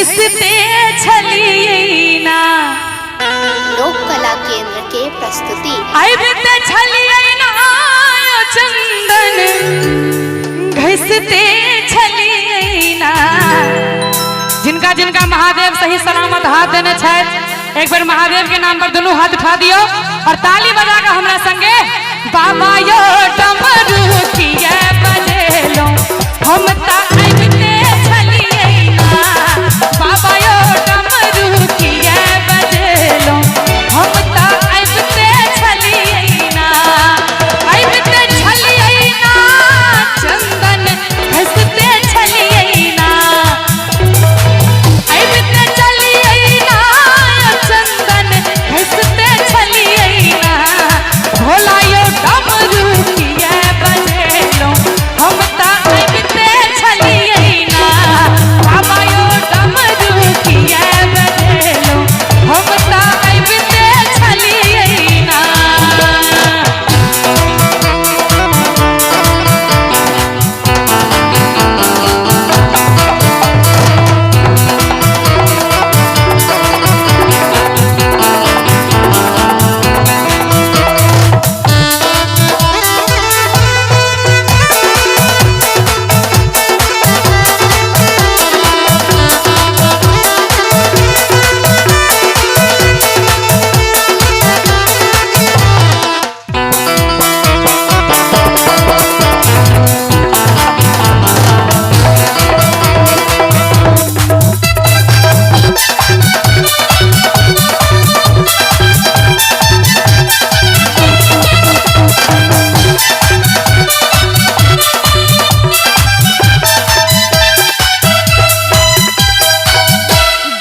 घसते छलियैना लोक कला केंद्र के प्रस्तुति आइबते छलियैना चंदन घसते छलियैना। जिनका जिनका महादेव सही सलामत हाथ देने छथि एक बार महादेव के नाम पर दोनों हाथ उठा दियो और ताली बजाकर हमरा संगे बाबा यो डमरू किए बजेलो हम ता आइबते छलियैना। बाबा यो डमरू किए बजेलो हम ता आइबते छलियैना। आइबते छलियैना चंदन घसते छलियैना। आइबते छलियैना चंदन घसते छलियैना। भोला यो डमरू किए बजेलो हम ता आइबते छलियैना। बाबा यो डमरू किए बजेलो हम ता आइबते छलियैना।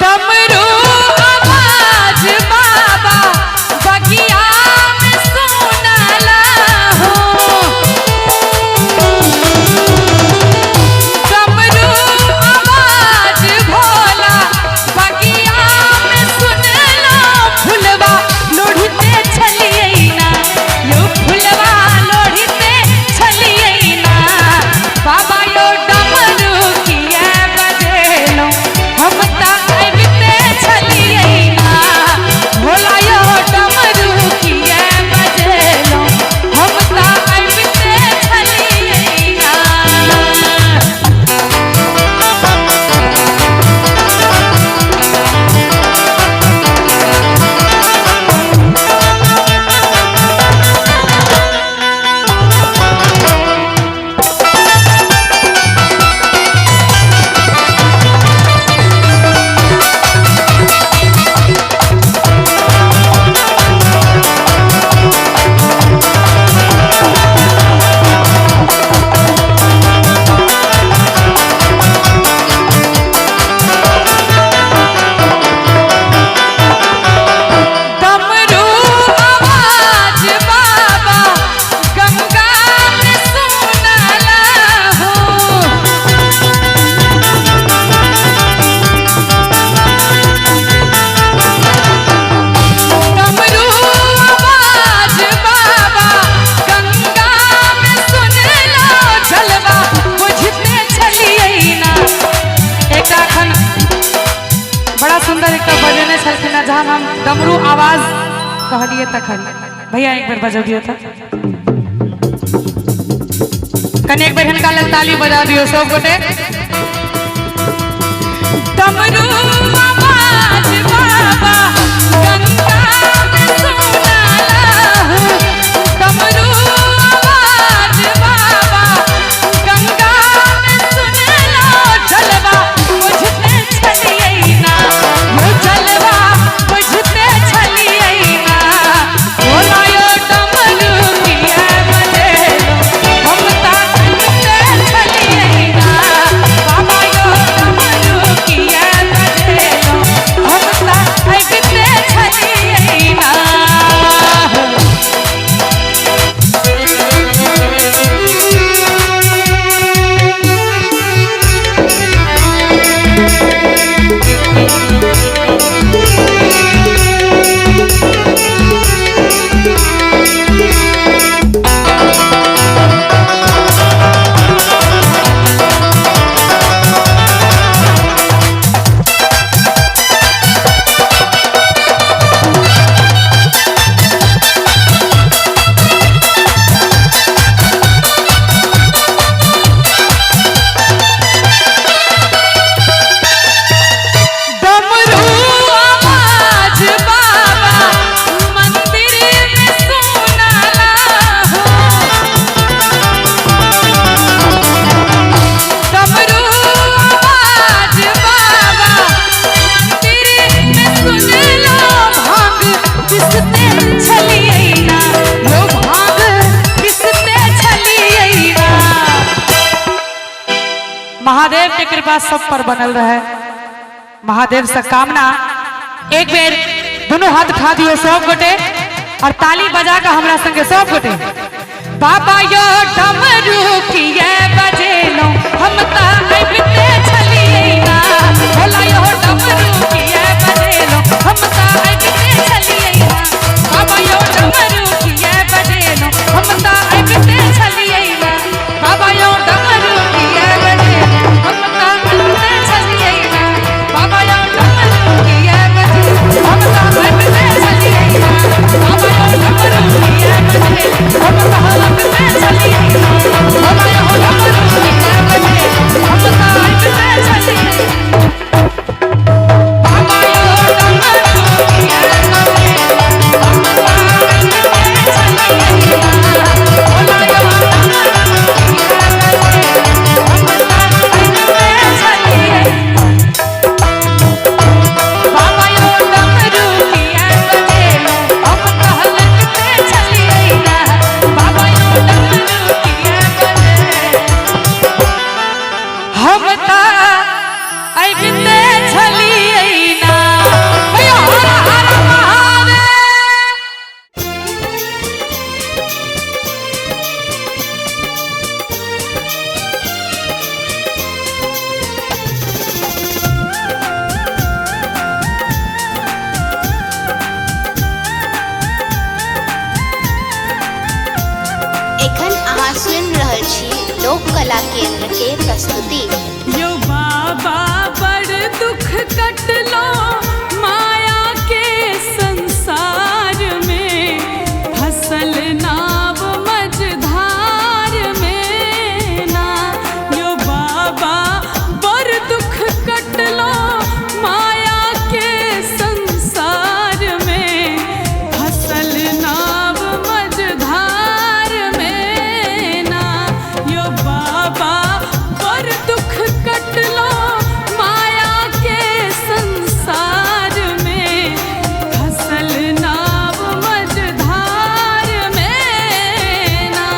डमरू आवाज बाबा बगिया में सुनला हो। डमरू आवाज भोला बगिया में सुनला। फुलवा लोढ़ते छलियैना यो फुलवा लोढ़ते छलियैना। बाबा यो डमरू किए बजेलो हम ता आइबते छलियैना। भोला यो डमरू किए बजेलो हम ता आइबते छलियैना। डमरू आवाज बाबा गंगा में सुनला हो। डमरू आवाज बाबा गंगा में सुनला। जलवा बुझते छलियैना। एक अखन बड़ा सुंदर एक बजने छलखिन जहाँ हम डमरू आवाज कहलिए तखन भैया एक बार बजबियो था कने एक बार हिनका लेल ताली बजा दियो सब गोटे। डमरू आवाज बाबा गंगा में सुनला हो। डमरू आवाज बाबा गंगा में सुनला। जलवा बुझते छलियैना यो जलवा बुझते छलियैना। भोला यो डमरू किए बजेलो हम ता आइबते छलियैना। बाबा यो डमरू किए बजेलो हम ता आइबते छलियैना। महादेव के कृपा सब पर बनल रहे। महादेव से कामना एक बेर दोनों हाथ उठा दियो सब गोटे और ताली बजा कर हमरा संगे सब गोटे। बाबा यो डमरू किए बजेलो हम ता आइबते छलिए ना, भोला यो डमरू किए बजेलो हम ता आइबते छलिए ना, बाबा यो डमरू किए बजेलो हम ता आइबते छलिए ना, बाबा यो डमरू किए बजेलो हम ता आइबते छलिए ना, बाबा यो डमरू किए बजेलो हम ता आइबते छलिए ना, बाबा यो डमरू किए बजेलो हम ता आइबते छलिए ना, बाबा यो डमरू किए बजेलो हम ता आइबते छलिए ना। लोक कला केंद्र के प्रस्तुति। यो बाबा बड़ दुख कटलो माया के संसार में, फसल नाव मझधार में ना। यो बाबा बड़ दुख कटलो माया के संसार में, फसल नाव मझधार में ना। यो बाबा बड़ दुख कटलो माया के संसार में, फसल नाव मझधार में ना।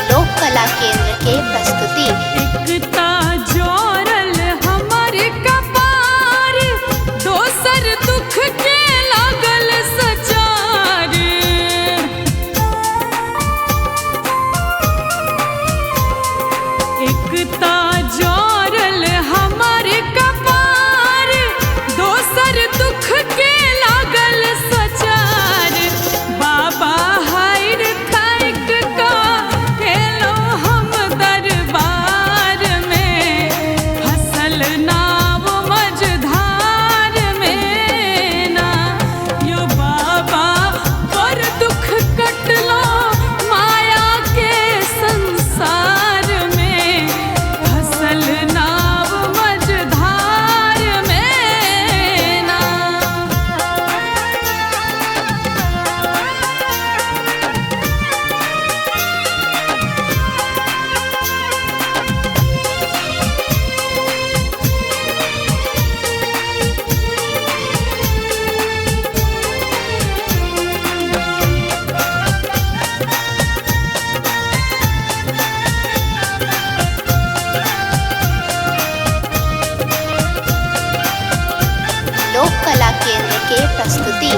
लोक कला केंद्र के प्रस्तुति। एकता जोरल हमर कपार, दोसर दुख के लागल सचार। एकता जोरल हमर कपार, दोसर दुख के लागल सचार। बाबा हायर थाइक का हेलो हम दरबार में, फसल नाव मझधार में ना। यो बाबा बड़ दुख कटलो माया के संसार में, फसल नाव मझधार में ना। लोक कला केंद्र के प्रस्तुति।